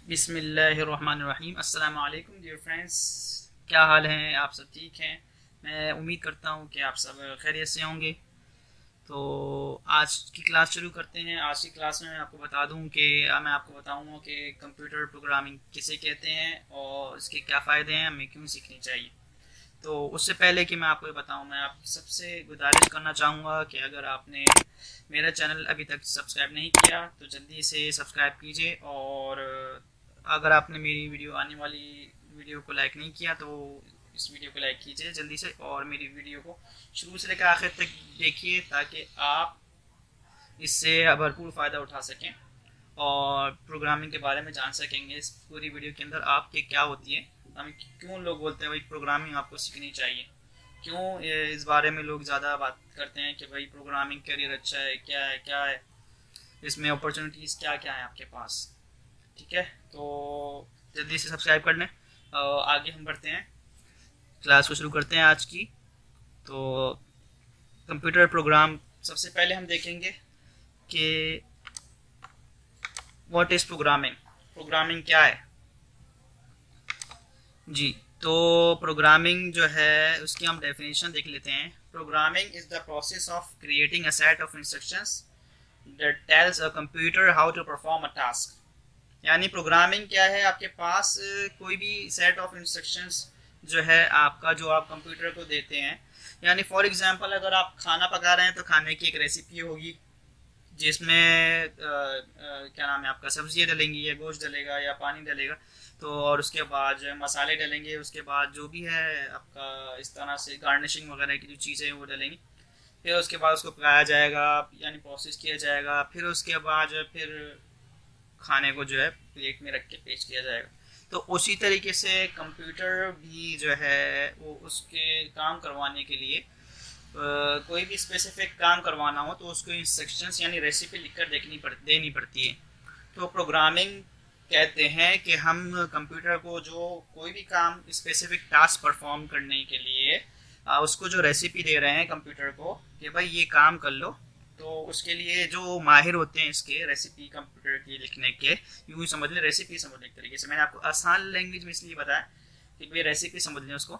बिस्मिल्लाहिर्रहमानिर्रहीम। अस्सलाम वालेकुम डियर फ्रेंड्स, क्या हाल हैं? आप सब ठीक हैं? मैं उम्मीद करता हूँ कि आप सब खैरियत से होंगे। तो आज की क्लास शुरू करते हैं। आज की क्लास में मैं आपको बता दूं कि मैं आपको बताऊंगा कि कंप्यूटर प्रोग्रामिंग किसे कहते हैं और इसके क्या फ़ायदे हैं, हमें क्यों सीखनी चाहिए। तो उससे पहले कि मैं आपको ये बताऊं, मैं आप सबसे गुजारिश करना चाहूँगा कि अगर आपने मेरा चैनल अभी तक सब्सक्राइब नहीं किया तो जल्दी से सब्सक्राइब कीजिए, और अगर आपने मेरी वीडियो आने वाली वीडियो को लाइक नहीं किया तो इस वीडियो को लाइक कीजिए जल्दी से, और मेरी वीडियो को शुरू से लेकर आखिर तक देखिए ताकि आप इससे भरपूर फ़ायदा उठा सकें और प्रोग्रामिंग के बारे में जान सकेंगे। इस पूरी वीडियो के अंदर आपके क्या होती है, हमें क्यों लोग बोलते हैं भाई प्रोग्रामिंग आपको सीखनी चाहिए, क्यों इस बारे में लोग ज़्यादा बात करते हैं कि भाई प्रोग्रामिंग करियर अच्छा है, क्या है इसमें अपॉर्चुनिटीज़ क्या क्या है आपके पास। ठीक है, तो जल्दी से सब्सक्राइब कर लें। आगे हम बढ़ते हैं, क्लास को शुरू करते हैं आज की। तो कंप्यूटर प्रोग्राम, सबसे पहले हम देखेंगे कि व्हाट इज़ प्रोग्रामिंग, प्रोग्रामिंग क्या है। जी, तो प्रोग्रामिंग जो है उसकी हम डेफिनेशन देख लेते हैं। Programming is the process of creating a set of instructions that tells a computer how to perform a task. यानी प्रोग्रामिंग क्या है, आपके पास कोई भी सेट ऑफ इंस्ट्रक्शंस जो है आपका, जो आप कंप्यूटर को देते हैं। यानी फॉर एग्जांपल अगर आप खाना पका रहे हैं तो खाने की एक रेसिपी होगी जिसमें क्या नाम है आपका, सब्जियाँ डलेंगी या गोश्त डलेगा या पानी डलेगा। तो और उसके बाद जो है मसाले डलेंगे, उसके बाद जो भी है आपका इस तरह से गार्निशिंग वगैरह की जो चीज़ें हैं वो डलेंगी। फिर उसके बाद उसको पकाया जाएगा, यानी प्रोसेस किया जाएगा। फिर उसके बाद जो है फिर खाने को जो है प्लेट में रख के पेश किया जाएगा। तो उसी तरीके से कंप्यूटर भी जो है वो उसके काम करवाने के लिए कोई भी स्पेसिफिक काम करवाना हो तो उसको इंस्ट्रक्शंस यानी रेसिपी लिखकर देनी पड़ती है। तो प्रोग्रामिंग कहते हैं कि हम कंप्यूटर को जो कोई भी काम स्पेसिफिक टास्क परफॉर्म करने के लिए उसको जो रेसिपी दे रहे हैं कंप्यूटर को कि भाई ये काम कर लो, तो उसके लिए जो माहिर होते हैं इसके रेसिपी कंप्यूटर की लिखने के, यूँ ही समझ लें रेसिपी समझ लें एक तरीके से। मैंने आपको आसान लैंग्वेज में इसलिए बताया कि भाई रेसिपी समझ लें उसको।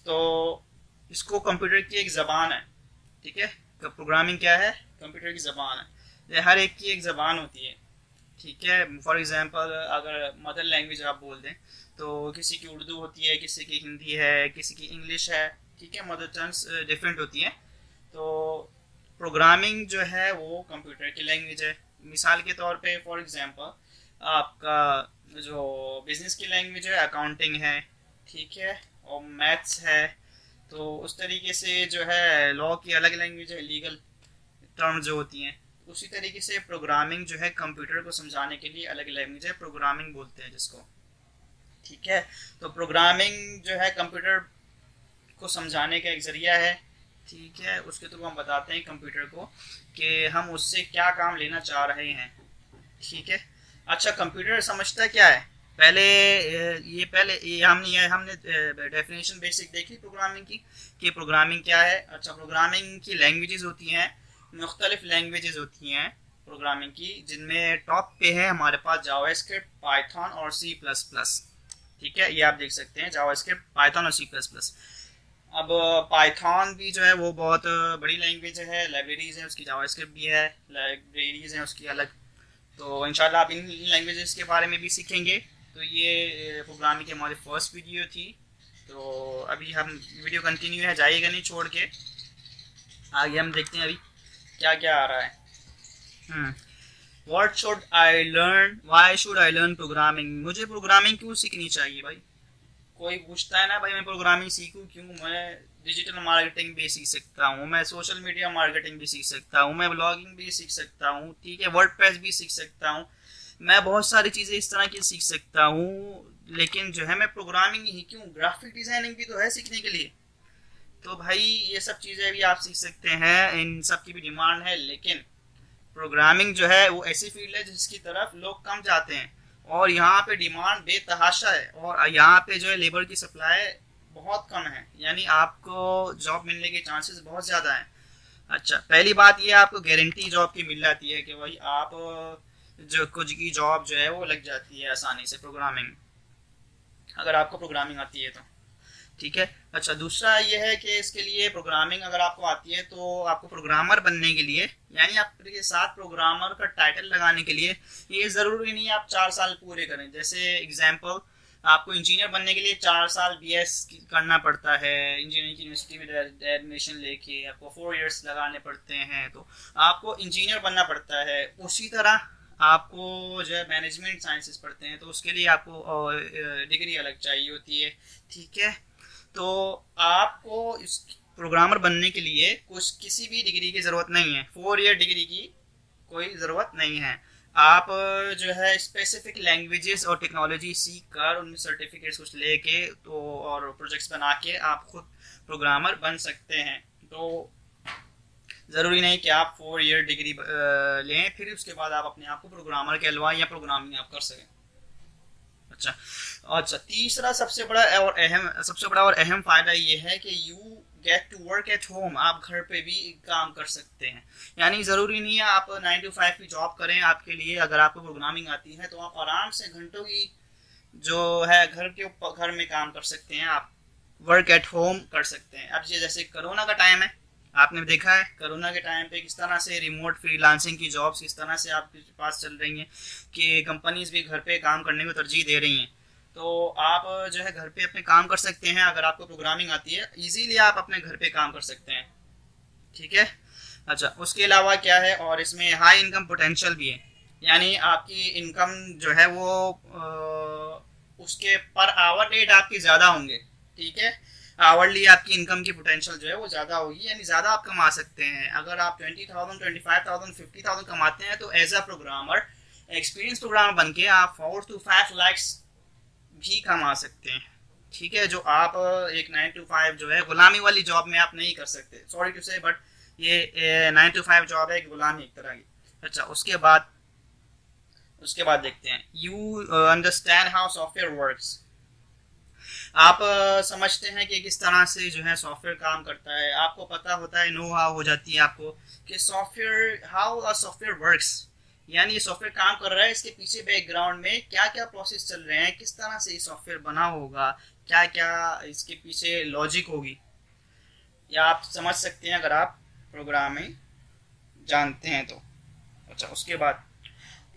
तो इसको कंप्यूटर की एक ज़बान है। ठीक है, तो प्रोग्रामिंग क्या है, कंप्यूटर की ज़बान है। हर एक की एक ज़बान होती है। ठीक है, फॉर एग्जांपल अगर मदर लैंग्वेज आप बोल दें तो किसी की उर्दू होती है, किसी की हिंदी है, किसी की इंग्लिश है। ठीक है, मदर टंग्स डिफरेंट होती हैं। तो प्रोग्रामिंग जो है वो कंप्यूटर की लैंग्वेज है। मिसाल के तौर पे फॉर एग्जांपल आपका जो बिजनेस की लैंग्वेज है अकाउंटिंग है, ठीक है, और मैथ्स है। तो उस तरीके से जो है लॉ की अलग लैंग्वेज है, लीगल टर्म जो होती हैं। उसी तरीके से प्रोग्रामिंग जो है कंप्यूटर को समझाने के लिए अलग लैंग्वेज है, प्रोग्रामिंग बोलते हैं जिसको। ठीक है, तो प्रोग्रामिंग जो है कंप्यूटर को समझाने का एक ज़रिया है। ठीक है, उसके थ्रू हम बताते हैं कंप्यूटर को कि हम उससे क्या काम लेना चाह रहे हैं। ठीक है, अच्छा कंप्यूटर समझता क्या है? पहले ये हमने डेफिनेशन बेसिक देखी प्रोग्रामिंग की कि प्रोग्रामिंग क्या है। अच्छा, प्रोग्रामिंग की लैंग्वेजेस होती हैं, मुख्तलिफ लैंग्वेजेस होती हैं प्रोग्रामिंग की, जिनमें टॉप पे है हमारे पास जावास्क्रिप्ट, पाइथन और सी प्लस प्लस। ठीक है, ये आप देख सकते हैं जावास्क्रिप्ट, पाइथन और सी प्लस प्लस। अब पाइथन भी जो है वो बहुत बड़ी लैंग्वेज है, लाइब्रेरीज है उसकी, जावास्क्रिप्ट भी है, लाइब्रेरीज हैं उसकी अलग। तो इंशाल्लाह आप इन लैंग्वेजेस के बारे में भी सीखेंगे। तो ये प्रोग्रामिंग की हमारी फर्स्ट वीडियो थी। तो अभी हम वीडियो कंटिन्यू है, जाइएगा नहीं छोड़ के। आगे हम देखते हैं अभी क्या क्या आ रहा है। What should I learn, why should I learn programming, मुझे प्रोग्रामिंग क्यों सीखनी चाहिए भाई। कोई पूछता है ना भाई मैं प्रोग्रामिंग सीखूं क्यों, मैं डिजिटल मार्केटिंग भी सीख सकता हूँ, मैं सोशल मीडिया मार्केटिंग भी सीख सकता हूँ, मैं ब्लॉगिंग भी सीख सकता हूँ, ठीक है, वर्डप्रेस भी सीख सकता हूँ, मैं बहुत सारी चीज़ें इस तरह की सीख सकता हूँ, लेकिन जो है मैं प्रोग्रामिंग ही क्यों, ग्राफिक डिज़ाइनिंग भी तो है सीखने के लिए। तो भाई ये सब चीज़ें भी आप सीख सकते हैं, इन सब की भी डिमांड है, लेकिन प्रोग्रामिंग जो है वो ऐसी फील्ड है जिसकी तरफ लोग कम जाते हैं और यहाँ पे डिमांड बेतहाशा है, और यहाँ पे जो है लेबर की सप्लाई बहुत कम है, यानी आपको जॉब मिलने के चांसेस बहुत ज़्यादा हैं। अच्छा, पहली बात ये आपको गारंटी जॉब की मिल जाती है कि भाई आप जो कुछ की जॉब जो है वो लग जाती है आसानी से, प्रोग्रामिंग, अगर आपको प्रोग्रामिंग आती है तो। ठीक है। अच्छा, दूसरा ये है कि इसके लिए प्रोग्रामिंग अगर आपको आती है तो आपको प्रोग्रामर बनने के लिए, यानी आपके साथ प्रोग्रामर का टाइटल लगाने के लिए ये ज़रूरी नहीं है आप 4 साल पूरे करें। जैसे एग्जांपल, आपको इंजीनियर बनने के लिए 4 साल BS करना पड़ता है, इंजीनियरिंग की यूनिवर्सिटी में एडमिशन लेके आपको 4 इयर्स लगाने पड़ते हैं, तो आपको इंजीनियर बनना पड़ता है। उसी तरह आपको जो है मैनेजमेंट साइंसेस पढ़ते हैं तो उसके लिए आपको डिग्री अलग चाहिए होती है। ठीक है। तो आपको इस प्रोग्रामर बनने के लिए कुछ किसी भी डिग्री की ज़रूरत नहीं है, 4 ईयर डिग्री की कोई ज़रूरत नहीं है। आप जो है स्पेसिफिक लैंग्वेजेस और टेक्नोलॉजी सीख कर उनमें सर्टिफिकेट्स कुछ लेके तो और प्रोजेक्ट्स बना के आप खुद प्रोग्रामर बन सकते हैं। तो ज़रूरी नहीं कि आप 4 ईयर डिग्री लें फिर उसके बाद आप अपने आप को प्रोग्रामर कहलवाएं या प्रोग्रामिंग आप कर सकें। अच्छा अच्छा, तीसरा सबसे बड़ा और अहम फ़ायदा ये है कि you get to work at home, आप घर पे भी काम कर सकते हैं। यानी ज़रूरी नहीं है आप 9 to 5 की जॉब करें, आपके लिए अगर आपको प्रोग्रामिंग आती है तो आप आराम से घंटों की जो है घर में काम कर सकते हैं, आप वर्क एट होम कर सकते हैं। अब ये जैसे कोरोना का टाइम है, आपने देखा है कोरोना के टाइम पे किस तरह से रिमोट फ्रीलांसिंग की जॉब्स किस तरह से आपके पास चल रही हैं कि कंपनीज भी घर पे काम करने को तरजीह दे रही हैं। तो आप जो है घर पे अपने काम कर सकते हैं, अगर आपको प्रोग्रामिंग आती है इजीली आप अपने घर पे काम कर सकते हैं। ठीक है। अच्छा, उसके अलावा क्या है, और इसमें हाई इनकम पोटेंशियल भी है, यानी आपकी इनकम जो है वो उसके पर आवर रेट आपकी ज़्यादा होंगे। ठीक है। आवरली आपकी इनकम की पोटेंशियल जो है वो ज़्यादा होगी, यानी ज़्यादा आप कमा सकते हैं। अगर आप 20,000 25,000 50,000 कमाते हैं तो as a programmer, experience programmer बन के आप 4 to 5 lakhs भी कमा सकते हैं। ठीक है। जो आप एक 9 to 5 जो है गुलामी वाली जॉब में आप नहीं कर सकते, सॉरी टू से, बट ये 9 to 5 जॉब है, गुलामी एक तरह की। अच्छा, उसके बाद देखते हैं, you understand how software works. आप समझते हैं कि किस तरह से जो है सॉफ्टवेयर काम करता है, आपको पता होता है, नो हाउ हो जाती है आपको कि software, how a software works, यानी ये सॉफ्टवेयर काम कर रहा है, इसके पीछे बैकग्राउंड में क्या क्या प्रोसेस चल रहे हैं, किस तरह से ये सॉफ्टवेयर बना होगा, क्या क्या इसके पीछे लॉजिक होगी, या आप समझ सकते हैं अगर आप प्रोग्रामिंग जानते हैं तो। अच्छा, उसके बाद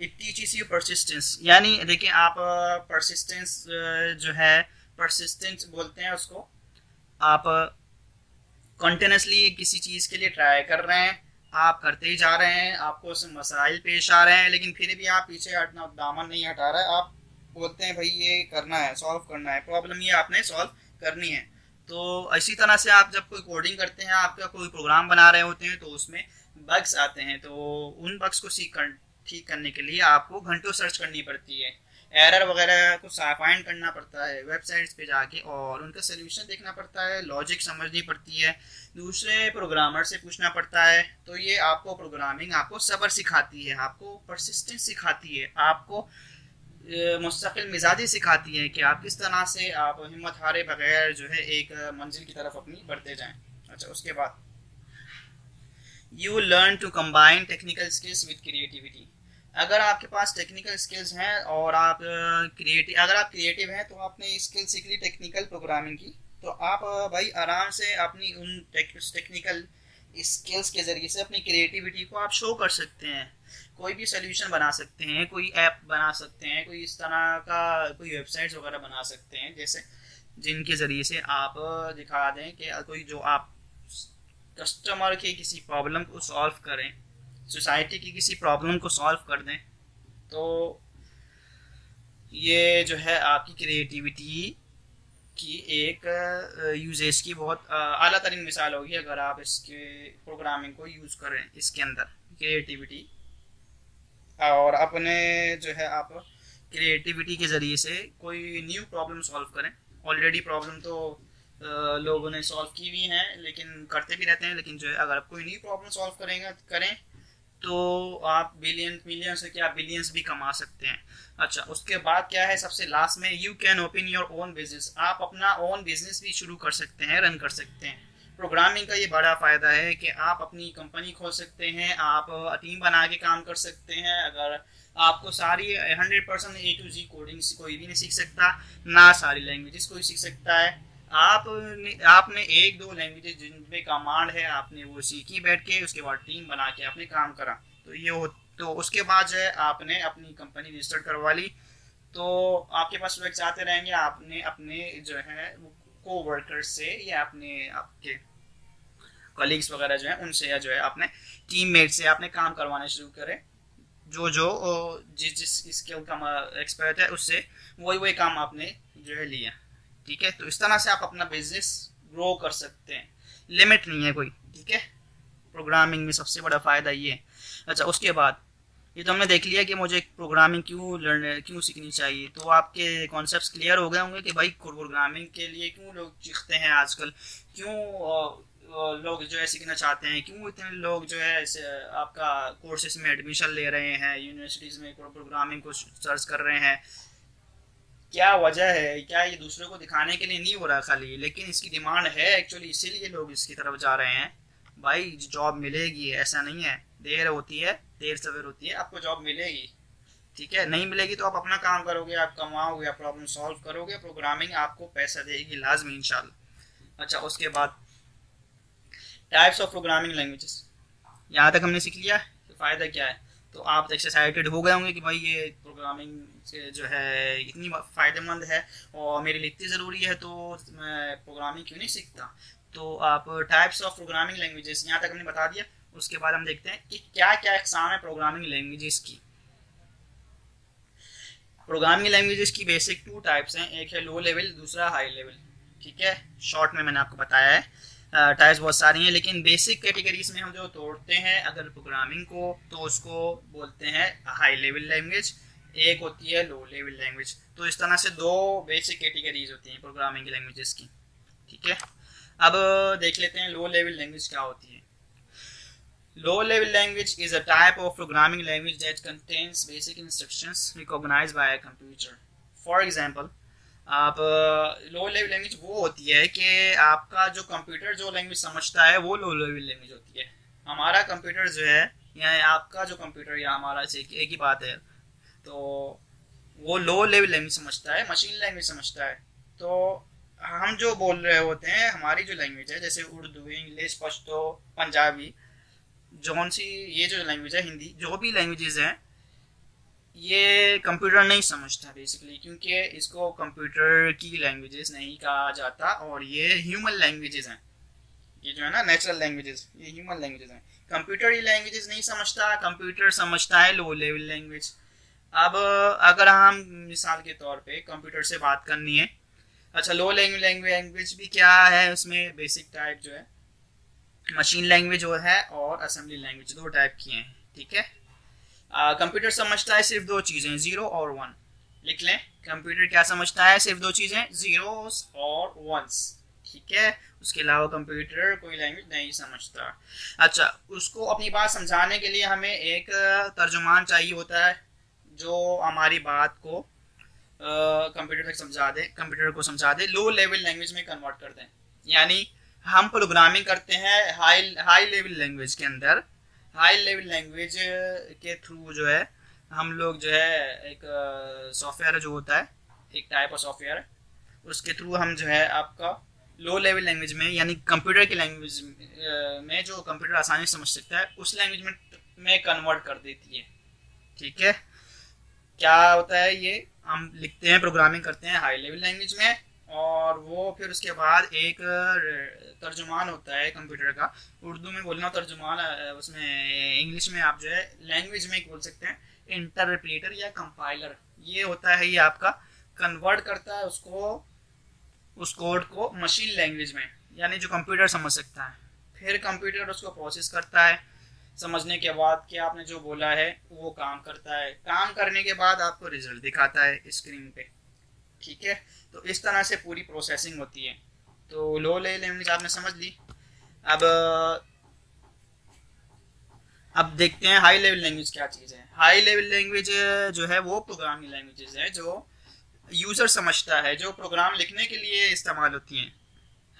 इट टीचेस यू परसिस्टेंस, यानी देखिए आप परसिस्टेंस जो है, परसिस्टेंस बोलते हैं उसको, आप कंटिन्यूसली किसी चीज़ के लिए ट्राई कर रहे हैं, आप करते ही जा रहे हैं, आपको उसमें मसाइल पेश आ रहे हैं लेकिन फिर भी आप पीछे हटना, दामन नहीं हटा रहे, आप बोलते हैं भाई ये करना है, सॉल्व करना है, प्रॉब्लम ये आपने सॉल्व करनी है। तो इसी तरह से आप जब कोई कोडिंग करते हैं, आपका कोई प्रोग्राम बना रहे होते हैं तो उसमें बग्स आते हैं, तो उन बग्स को ठीक करने के लिए आपको घंटों सर्च करनी पड़ती है, एरर वगैरह को फाइंड करना पड़ता है वेबसाइट्स पे जाके और उनका सोल्यूशन देखना पड़ता है, लॉजिक समझनी पड़ती है, दूसरे प्रोग्रामर से पूछना पड़ता है। तो ये आपको प्रोग्रामिंग आपको सब्र सिखाती है, आपको परसिस्टेंस सिखाती है, आपको मुस्तकिल मिजाजी सिखाती है कि आप किस तरह से आप हिम्मत हारे बगैर जो है एक मंजिल की तरफ अपनी बढ़ते जाएं। अच्छा, उसके बाद you learn to combine technical skills with creativity. अगर आपके पास टेक्निकल स्किल्स हैं और आप अगर आप क्रिएटिव हैं तो आपने स्किल सीख ली टेक्निकल प्रोग्रामिंग की, तो आप भाई आराम से अपनी उन टेक्निकल स्किल्स के ज़रिए से अपनी क्रिएटिविटी को आप शो कर सकते हैं, कोई भी सोल्यूशन बना सकते हैं, कोई ऐप बना सकते हैं, कोई इस तरह का कोई वेबसाइट्स वगैरह बना सकते हैं जैसे जिनके ज़रिए से आप दिखा दें कि कोई जो आप कस्टमर के किसी प्रॉब्लम को सॉल्व करें, सोसाइटी की किसी प्रॉब्लम को सॉल्व कर दें। तो ये जो है आपकी क्रिएटिविटी की एक यूजेज की बहुत आला तरीन मिसाल होगी अगर आप इसके प्रोग्रामिंग को यूज़ करें इसके अंदर क्रिएटिविटी, और अपने जो है आप क्रिएटिविटी के ज़रिए से कोई न्यू प्रॉब्लम सॉल्व करें। ऑलरेडी प्रॉब्लम तो लोगों ने सॉल्व की हुई हैं लेकिन करते भी रहते हैं, लेकिन जो है अगर आप कोई न्यू प्रॉब्लम सॉल्व करें तो आप मिलियंस से क्या बिलियंस भी कमा सकते हैं। अच्छा, उसके बाद क्या है सबसे लास्ट में, you can open your own business, आप अपना ओन बिजनेस भी शुरू कर सकते हैं, रन कर सकते हैं। प्रोग्रामिंग का ये बड़ा फ़ायदा है कि आप अपनी कंपनी खोल सकते हैं, आप टीम बना के काम कर सकते हैं। अगर आपको सारी 100% A to Z कोडिंग कोई भी नहीं सीख सकता, ना सारी लैंग्वेजेस कोई सीख सकता है। आपने एक दो लैंग्वेजेस जिनपे कमांड है आपने वो सीखी बैठ के, उसके बाद टीम बना के आपने काम करा, तो ये हो, तो उसके बाद जो है आपने अपनी कंपनी रजिस्टर करवा ली, तो आपके पास प्रोजेक्ट्स आते रहेंगे। आपने अपने जो है को वर्कर्स से या अपने आपके कलीग्स वगैरह जो है उनसे या जो है अपने टीममेट से आपने काम करवाने शुरू करें, जो जो जिस जिस स्किल का एक्सपर्ट है उससे वही वही काम आपने जो है लिया। ठीक है, तो इस तरह से आप अपना बिजनेस ग्रो कर सकते हैं, लिमिट नहीं है कोई। ठीक है, प्रोग्रामिंग में सबसे बड़ा फ़ायदा ये है। अच्छा, उसके बाद ये तो हमने देख लिया कि मुझे प्रोग्रामिंग क्यों सीखनी चाहिए, तो आपके कॉन्सेप्ट्स क्लियर हो गए होंगे कि भाई प्रोग्रामिंग के लिए क्यों लोग सीखते हैं आजकल, क्यों लोग जो है सीखना चाहते हैं, क्यों इतने लोग जो है आपका कोर्सेज में एडमिशन ले रहे हैं, यूनिवर्सिटीज़ में प्रोग्रामिंग को सर्च कर रहे हैं, क्या वजह है। क्या ये दूसरों को दिखाने के लिए नहीं हो रहा खाली, लेकिन इसकी डिमांड है एक्चुअली, इसीलिए लोग इसकी तरफ जा रहे हैं। भाई जॉब मिलेगी, ऐसा नहीं है, देर होती है, देर सवेर होती है, आपको जॉब मिलेगी। ठीक है, नहीं मिलेगी तो आप अपना काम करोगे, आप कमाओगे, आप प्रॉब्लम सॉल्व करोगे, प्रोग्रामिंग आपको पैसा देगी लाजमी इंशाल्लाह। अच्छा, उसके बाद टाइप्स ऑफ प्रोग्रामिंग लैंग्वेजेस, यहाँ तक हमने सीख लिया कि फ़ायदा क्या है। तो आप एक्साइटेड हो गए होंगे कि भाई ये प्रोग्रामिंग जो है इतनी फ़ायदेमंद है और मेरे लिए इतनी ज़रूरी है, तो मैं प्रोग्रामिंग क्यों नहीं सीखता। तो आप टाइप्स ऑफ प्रोग्रामिंग लैंग्वेजेस यहाँ तक हमने बता दिया। उसके बाद हम देखते हैं कि क्या क्या इकसाम है प्रोग्रामिंग लैंग्वेजेस की। प्रोग्रामिंग लैंग्वेजेस की बेसिक 2 टाइप्स हैं, एक है लो लेवल, दूसरा हाई लेवल। ठीक है, शॉर्ट में मैंने आपको बताया है, टाइप्स बहुत सारी हैं, लेकिन बेसिक कैटेगरीज में हम जो तोड़ते हैं अगर प्रोग्रामिंग को, तो उसको बोलते हैं हाई लेवल लैंग्वेज, एक होती है लो लेवल लैंग्वेज। तो इस तरह से 2 बेसिक कैटेगरीज होती हैं प्रोग्रामिंग लैंग्वेजेस की। ठीक है, अब देख लेते हैं लो लेवल लैंग्वेज क्या होती है। Low level language is a type of programming language that contains basic instructions recognized by a computer. For example, आप लो लेवल लैंग्वेज वो होती है कि आपका जो कंप्यूटर जो लैंग्वेज समझता है वो लो लेवल लैंग्वेज होती है। हमारा कंप्यूटर जो है या आपका जो कंप्यूटर या हमारा एक ही बात है, तो वो लो लेवल लैंग्वेज समझता है, मशीन लैंग्वेज समझता है। तो हम जो बोल रहे होते हैं, हमारी जो लैंग्वेज है जैसे उर्दू, इंग्लिश, पश्तो, पंजाबी, जौन सी ये जो लैंग्वेज है, हिंदी, जो भी लैंग्वेजेस हैं, ये कंप्यूटर नहीं समझता बेसिकली, क्योंकि इसको कंप्यूटर की लैंग्वेजेस नहीं कहा जाता और ये ह्यूमन लैंग्वेजेस हैं। ये जो है ना नेचुरल लैंग्वेजेस, ये ह्यूमन लैंग्वेजेस हैं। कंप्यूटर ये लैंग्वेजेस नहीं समझता, कंप्यूटर समझता है लो लेवल लैंग्वेज। अब अगर हम मिसाल के तौर पे कंप्यूटर से बात करनी है, अच्छा लो लेवल लैंग्वेज भी क्या है, उसमें बेसिक टाइप जो है मशीन लैंग्वेज जो है और असेंबली लैंग्वेज, 2 टाइप की हैं। ठीक है, कंप्यूटर समझता है सिर्फ 2 चीज़ें, 0 और 1। लिख लें, कंप्यूटर क्या समझता है, सिर्फ 2 चीज़ें, 0s और 1s। ठीक है, उसके अलावा कंप्यूटर कोई लैंग्वेज नहीं समझता। अच्छा, उसको अपनी बात समझाने के लिए हमें एक तर्जुमान चाहिए होता है जो हमारी बात को कंप्यूटर तक समझा दे, कंप्यूटर को समझा दे, लो लेवल लैंग्वेज में कन्वर्ट कर दें। यानी हम प्रोग्रामिंग करते हैं हाई लेवल लैंग्वेज के अंदर, हाई लेवल लैंग्वेज के थ्रू जो है हम लोग जो है एक सॉफ्टवेयर जो होता है, एक टाइप ऑफ सॉफ्टवेयर, उसके थ्रू हम जो है आपका लो लेवल लैंग्वेज में, यानी कंप्यूटर की लैंग्वेज में जो कंप्यूटर आसानी से समझ सकता है, उस लैंग्वेज में कन्वर्ट कर देती है। ठीक है, क्या होता है, ये हम लिखते हैं, प्रोग्रामिंग करते हैं हाई लेवल लैंग्वेज में, और वो फिर उसके बाद एक तर्जुमान होता है कंप्यूटर का, उर्दू में बोलना तर्जुमान, उसमें इंग्लिश में आप जो है लैंग्वेज में बोल सकते हैं इंटरप्रेटर या कंपाइलर। ये होता है, ये आपका कन्वर्ट करता है उसको, उस कोड को मशीन लैंग्वेज में, यानी जो कंप्यूटर समझ सकता है। फिर कंप्यूटर उसको प्रोसेस करता है, समझने के बाद कि आपने जो बोला है वो काम करता है, काम करने के बाद आपको रिजल्ट दिखाता है स्क्रीन पे। ठीक है, तो इस तरह से पूरी प्रोसेसिंग होती है। तो लो लेवल लैंग्वेज आपने समझ ली। अब देखते हैं हाई लेवल लैंग्वेज क्या चीज़ है। हाई लेवल लैंग्वेज जो है वो प्रोग्रामिंग लैंग्वेजेस है जो यूज़र समझता है, जो प्रोग्राम लिखने के लिए इस्तेमाल होती हैं।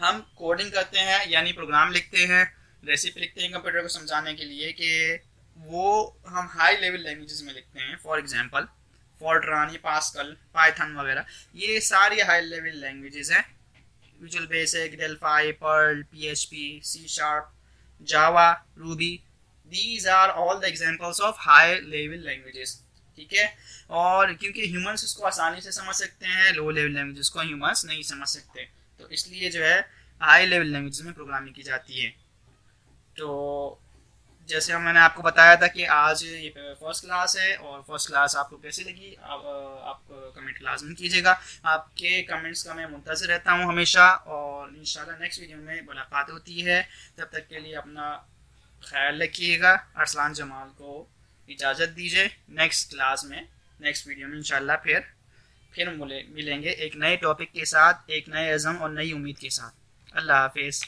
हम कोडिंग करते हैं यानी प्रोग्राम लिखते हैं, रेसिपी लिखते हैं कंप्यूटर को समझाने के लिए कि वो हम हाई लेवल लैंग्वेजेस में लिखते हैं। For example Fortran, Pascal, Python वगैरह, ये सारी हाई लेवल लैंग्वेजेस हैं। Visual Basic, Delphi, Perl, PHP, C sharp, Java, Ruby, these are all the examples of high level languages. ठीक है, और क्योंकि ह्यूमंस इसको आसानी से समझ सकते हैं, लो लेवल लैंग्वेजेस को ह्यूमंस नहीं समझ सकते, तो इसलिए जो है हाई लेवल लैंग्वेजेस में प्रोग्रामिंग की जाती है। तो जैसे मैंने आपको बताया था कि आज ये फर्स्ट क्लास है, और फर्स्ट क्लास आपको कैसी लगी आप कमेंट लाजमी कीजिएगा। आपके कमेंट्स का मैं मुंतज़िर रहता हूँ हमेशा, और इंशाल्लाह नेक्स्ट वीडियो में मुलाकात होती है। तब तक के लिए अपना ख्याल रखिएगा। अरसलान जमाल को इजाज़त दीजिए। नेक्स्ट क्लास में, नेक्स्ट वीडियो में इंशाल्लाह फिर मिलेंगे एक नए टॉपिक के साथ, एक नए अज़म और नई उम्मीद के साथ। अल्लाह हाफिज़।